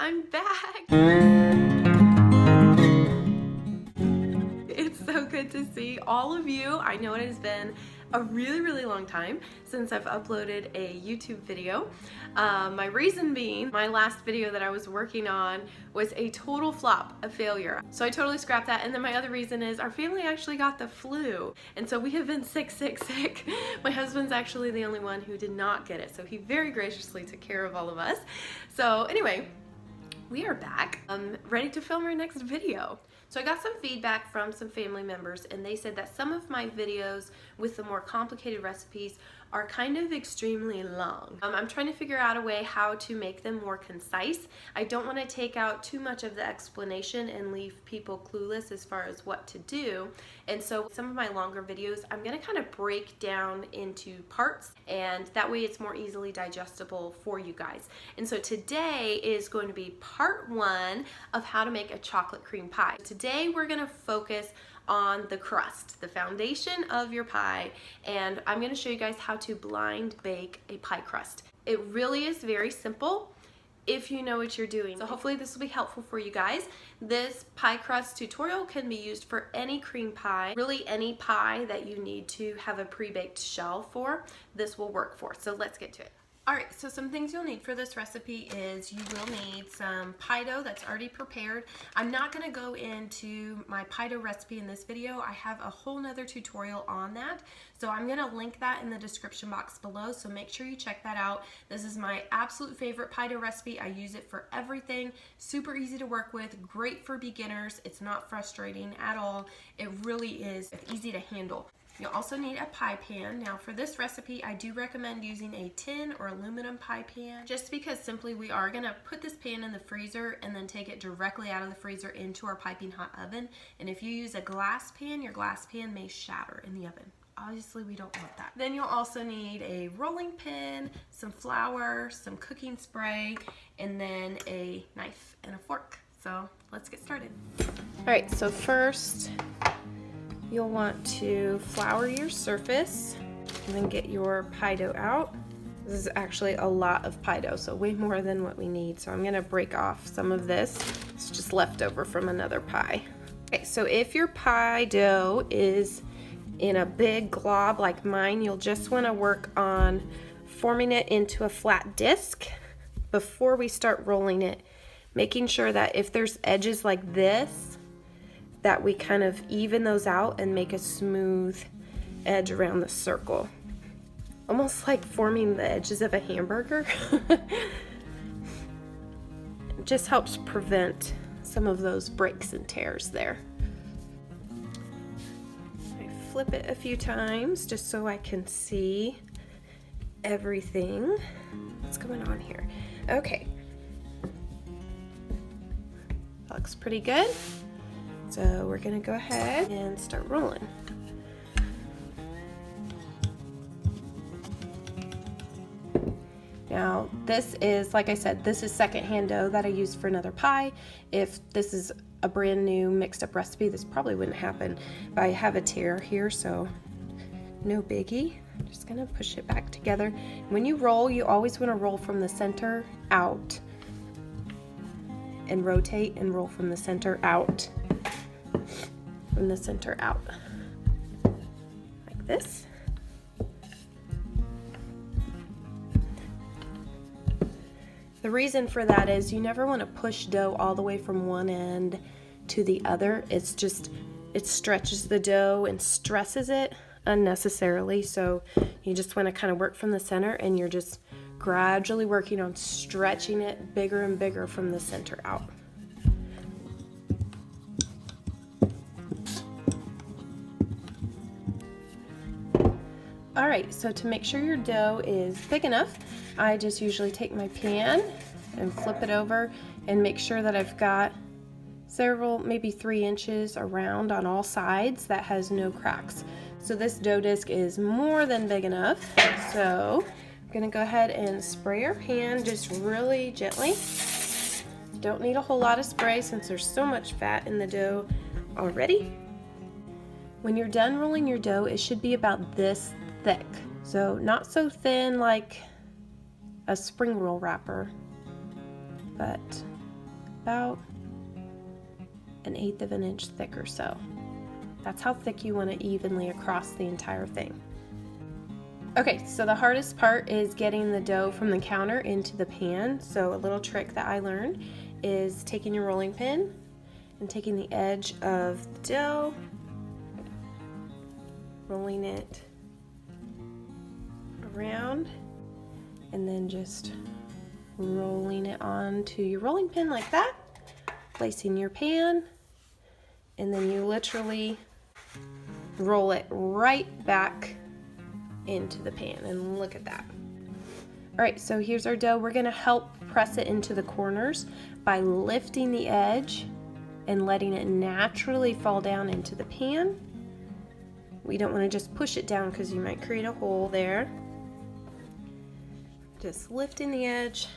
I'm back. It's so good to see all of you. I know it has been a really long time since I've uploaded a YouTube video. My reason being, my last video that I was working on was a total flop, a failure. So I totally scrapped that. And then my other reason is our family actually got the flu. And so we have been sick. My husband's actually the only one who did not get it. So he very graciously took care of all of us. So anyway, we are back. I'm ready to film our next video. So I got some feedback from some family members, and they said that some of my videos with the more complicated recipes are kind of extremely long. I'm trying to figure out a way how to make them more concise. I don't want to take out too much of the explanation and leave people clueless as far as what to do. And so some of my longer videos, I'm going to kind of break down into parts, and that way it's more easily digestible for you guys. And so today is going to be part 1 of how to make a chocolate cream pie. Today we're going to focus on the crust, the foundation of your pie, and I'm going to show you guys how to blind bake a pie crust. It really is very simple if you know what you're doing. So hopefully this will be helpful for you guys. This pie crust tutorial can be used for any cream pie, really any pie that you need to have a pre-baked shell for, this will work for. So let's get to it. Alright, so some things you'll need for this recipe is you will need some pie dough that's already prepared. I'm not going to go into my pie dough recipe in this video. I have a whole nother tutorial on that. So I'm going to link that in the description box below, so make sure you check that out. This is my absolute favorite pie dough recipe. I use it for everything. Super easy to work with, great for beginners. It's not frustrating at all. It really is easy to handle. You'll also need a pie pan. Now for this recipe, I do recommend using a tin or aluminum pie pan, just because simply we are gonna put this pan in the freezer and then take it directly out of the freezer into our piping hot oven. And if you use a glass pan, your glass pan may shatter in the oven. Obviously we don't want that. Then you'll also need a rolling pin, some flour, some cooking spray, and then a knife and a fork. So let's get started. All right, so first, you'll want to flour your surface and then get your pie dough out. This is actually a lot of pie dough, so way more than what we need. So I'm going to break off some of this. It's just left over from another pie. Okay, so if your pie dough is in a big glob like mine, you'll just want to work on forming it into a flat disc before we start rolling it, making sure that if there's edges like this, that we kind of even those out and make a smooth edge around the circle. Almost like forming the edges of a hamburger. It just helps prevent some of those breaks and tears there. I flip it a few times just so I can see everything that's going on here. Okay. That looks pretty good. So we're going to go ahead and start rolling. Now this is, like I said, this is secondhand dough that I used for another pie. If this is a brand new mixed up recipe, this probably wouldn't happen. But I have a tear here, so no biggie. I'm just going to push it back together. When you roll, you always want to roll from the center out and rotate and roll from the center out. From the center out, like this. The reason for that is you never want to push dough all the way from one end to the other. It's just, it stretches the dough and stresses it unnecessarily. So you just want to kind of work from the center, and you're just gradually working on stretching it bigger and bigger from the center out. Alright, so to make sure your dough is big enough, I just usually take my pan and flip it over and make sure that I've got several, maybe 3 inches around on all sides that has no cracks. So this dough disc is more than big enough. So I'm going to go ahead and spray our pan just really gently. Don't need a whole lot of spray since there's so much fat in the dough already. When you're done rolling your dough, it should be about this thick. So not so thin like a spring roll wrapper, but about 1/8 of an inch thick or so. That's how thick you want it evenly across the entire thing. Okay, so the hardest part is getting the dough from the counter into the pan. So a little trick that I learned is taking your rolling pin and taking the edge of the dough, rolling it around, and then just rolling it onto your rolling pin like that, placing your pan, and then you literally roll it right back into the pan, and look at that. All right, so here's our dough. We're gonna help press it into the corners by lifting the edge and letting it naturally fall down into the pan. We don't wanna just push it down because you might create a hole there. Just lifting the edge,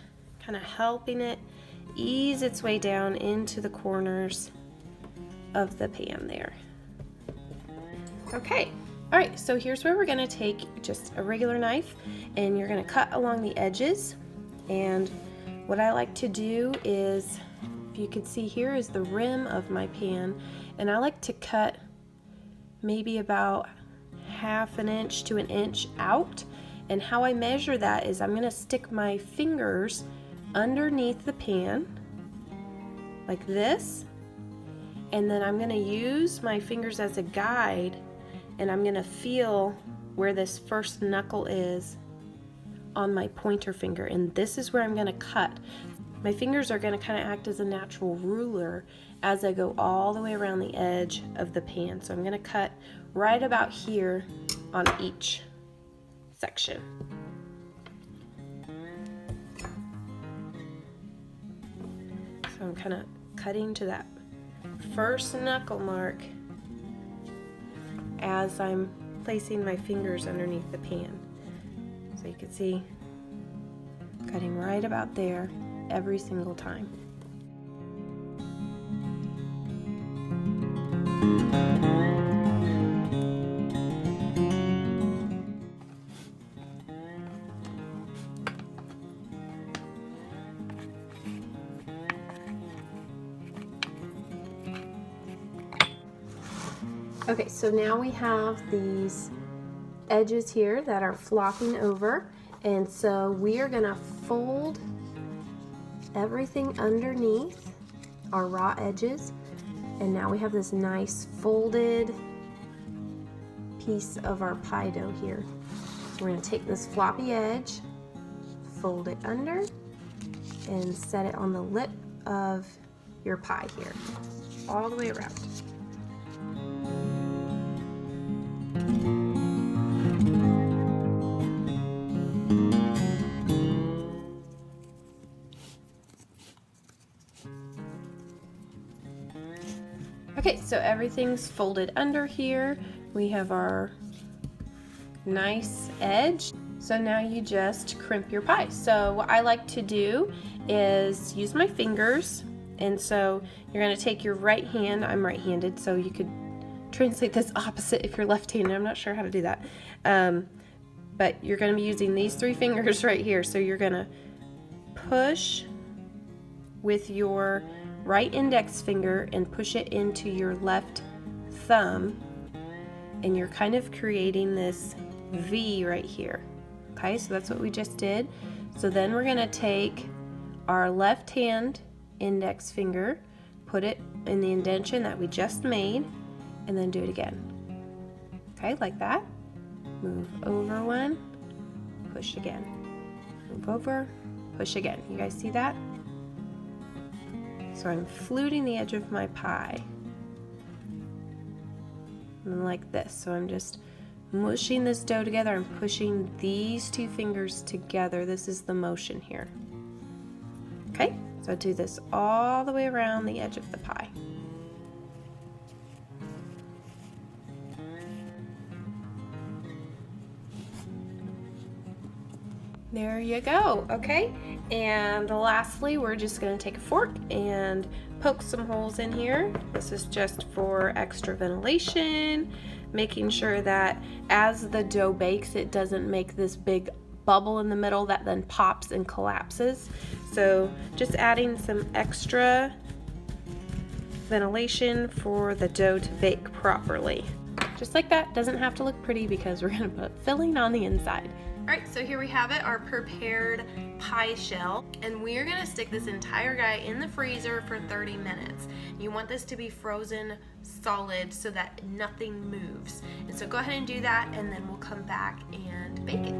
kind of helping it ease its way down into the corners of the pan there. Okay. All right, so here's where we're gonna take just a regular knife and you're gonna cut along the edges. And what I like to do is, if you could see here is the rim of my pan, and I like to cut maybe about 1/2 inch to 1 inch out. And how I measure that is I'm gonna stick my fingers underneath the pan like this, and then I'm gonna use my fingers as a guide, and I'm gonna feel where this first knuckle is on my pointer finger, and this is where I'm gonna cut. My fingers are gonna kind of act as a natural ruler as I go all the way around the edge of the pan. So I'm gonna cut right about here on each section. So I'm kind of cutting to that first knuckle mark as I'm placing my fingers underneath the pan. So you can see cutting right about there every single time. Okay, so now we have these edges here that are flopping over, and so we are gonna fold everything underneath our raw edges, and now we have this nice folded piece of our pie dough here. So we're gonna take this floppy edge, fold it under, and set it on the lip of your pie here, all the way around. Okay, so everything's folded under here. We have our nice edge. So now you just crimp your pie. So what I like to do is use my fingers. And so you're gonna take your right hand, I'm right-handed, so you could translate this opposite if you're left-handed. I'm not sure how to do that. But you're gonna be using these 3 fingers right here. So you're gonna push with your right index finger and push it into your left thumb, and you're kind of creating this V right here. Okay, so that's what we just did. So then we're gonna take our left hand index finger, put it in the indentation that we just made, and then do it again. Okay, like that. Move over one, push again. Move over, push again. You guys see that? So I'm fluting the edge of my pie, and like this. So I'm just mushing this dough together. I'm pushing these 2 fingers together. This is the motion here. Okay, so do this all the way around the edge of the pie. There you go. Okay, and lastly, we're just going to take a fork and poke some holes in here. This is just for extra ventilation, making sure that as the dough bakes, it doesn't make this big bubble in the middle that then pops and collapses. So just adding some extra ventilation for the dough to bake properly. Just like that. Doesn't have to look pretty because we're gonna put filling on the inside. All right, so here we have it, our prepared pie shell, and we're gonna stick this entire guy in the freezer for 30 minutes. You want this to be frozen solid so that nothing moves. And so go ahead and do that, and then we'll come back and bake it.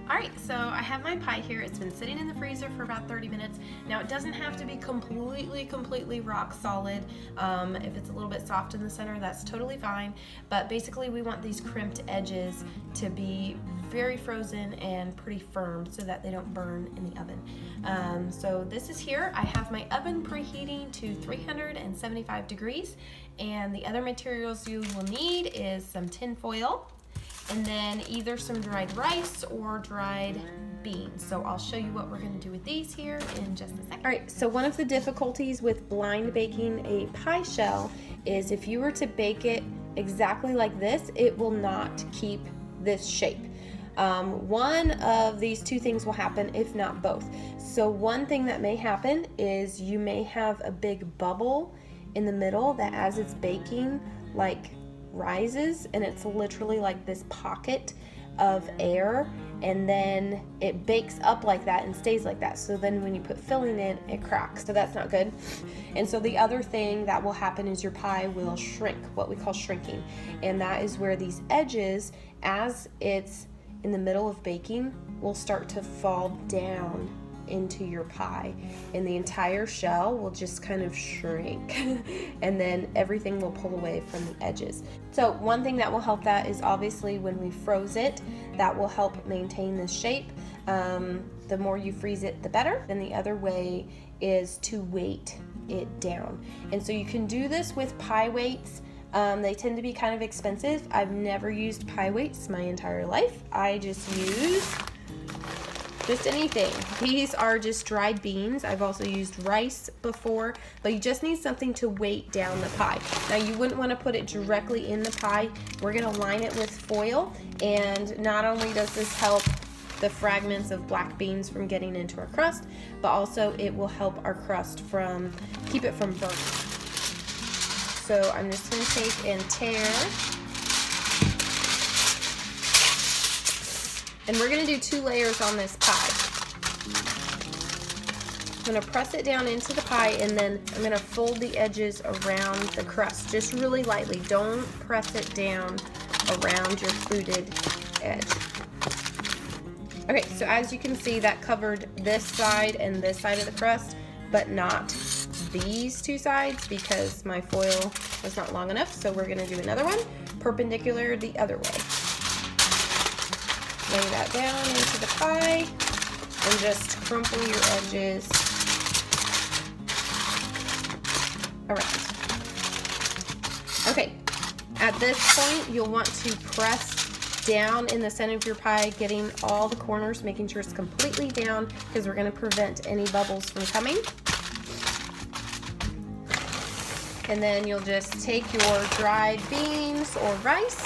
Alright, so I have my pie here. It's been sitting in the freezer for about 30 minutes. Now it doesn't have to be completely rock solid. If it's a little bit soft in the center, that's totally fine. But basically we want these crimped edges to be very frozen and pretty firm so that they don't burn in the oven. So this is here. I have my oven preheating to 375 degrees. And the other materials you will need is some tin foil, and then either some dried rice or dried beans. So I'll show you what we're gonna do with these here in just a second. All right, so one of the difficulties with blind baking a pie shell is if you were to bake it exactly like this, it will not keep this shape. One of these two things will happen, if not both. So one thing that may happen is you may have a big bubble in the middle that as it's baking, like rises, and it's literally like this pocket of air, and then it bakes up like that and stays like that. So then when you put filling in, it cracks. So that's not good. And so the other thing that will happen is your pie will shrink, what we call shrinking. And that is where these edges, as it's in the middle of baking, will start to fall down into your pie, and the entire shell will just kind of shrink and then everything will pull away from the edges. So one thing that will help that is obviously when we froze it, that will help maintain this shape. The more you freeze it, the better. And the other way is to weight it down. And so you can do this with pie weights. They tend to be kind of expensive. I've never used pie weights my entire life. I just use just anything. These are just dried beans. I've also used rice before, but you just need something to weight down the pie. Now you wouldn't want to put it directly in the pie. We're gonna line it with foil, and not only does this help the fragments of black beans from getting into our crust, but also it will help our crust from, keep it from burning. So I'm just gonna take and tear. And we're gonna do 2 layers on this pie. I'm gonna press it down into the pie, and then I'm gonna fold the edges around the crust, just really lightly. Don't press it down around your fluted edge. Okay, so as you can see, that covered this side and this side of the crust, but not these 2 sides because my foil was not long enough. So we're gonna do another one, perpendicular the other way. Lay that down into the pie and just crumple your edges around. Okay, at this point you'll want to press down in the center of your pie, getting all the corners, making sure it's completely down because we're going to prevent any bubbles from coming. And then you'll just take your dried beans or rice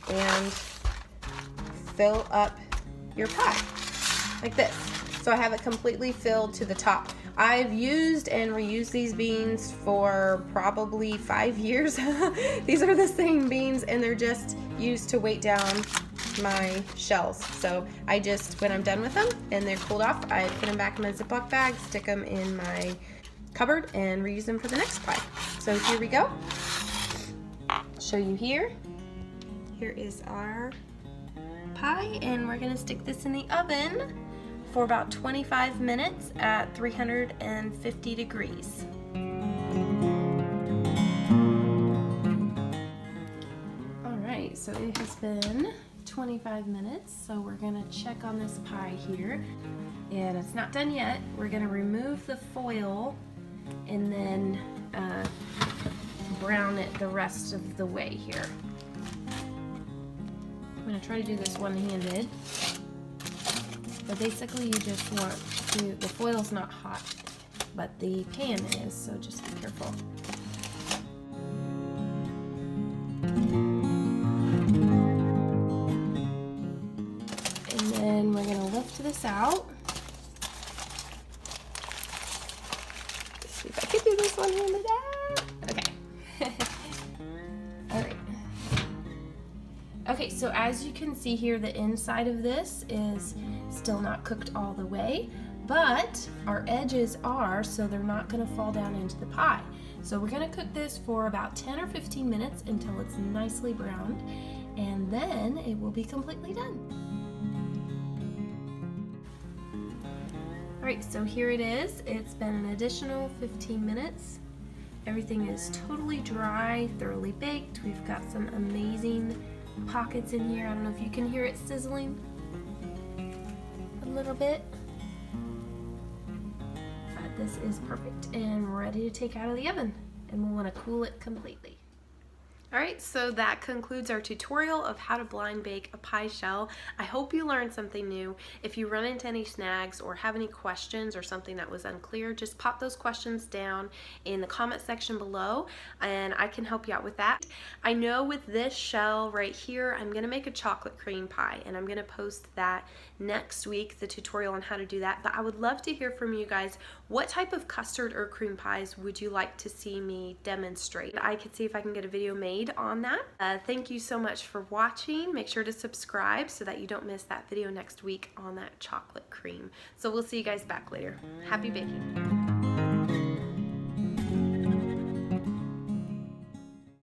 and fill up your pie like this. So I have it completely filled to the top. I've used and reused these beans for probably 5 years. These are the same beans, and they're just used to weight down my shells. So I just, when I'm done with them and they're cooled off, I put them back in my Ziploc bag, stick them in my cupboard, and reuse them for the next pie. So here we go. I'll show you here. Here is our pie, and we're gonna stick this in the oven for about 25 minutes at 350 degrees. All right, so it has been 25 minutes, so we're gonna check on this pie here, and it's not done yet. We're gonna remove the foil and then brown it the rest of the way here. I'm going to try to do this one-handed, but basically you just want to, the foil's not hot, but the pan is, so just be careful. out. Let's see if I can do this one-handed. Okay. All right. Okay, so as you can see here, the inside of this is still not cooked all the way, but our edges are, so they're not gonna fall down into the pie. So we're gonna cook this for about 10 or 15 minutes until it's nicely browned, and then it will be completely done. All right, so here it is. It's been an additional 15 minutes. Everything is totally dry, thoroughly baked. We've got some amazing pockets in here. I don't know if you can hear it sizzling a little bit. But this is perfect and ready to take out of the oven, and we'll want to cool it completely. Alright, so that concludes our tutorial of how to blind bake a pie shell. I hope you learned something new. If you run into any snags or have any questions or something that was unclear, just pop those questions down in the comment section below and I can help you out with that. I know with this shell right here, I'm going to make a chocolate cream pie, and I'm going to post that next week, the tutorial on how to do that. But I would love to hear from you guys. What type of custard or cream pies would you like to see me demonstrate? I could see if I can get a video made on that. Thank you so much for watching. Make sure to subscribe so that you don't miss that video next week on that chocolate cream. So we'll see you guys back later. Happy baking.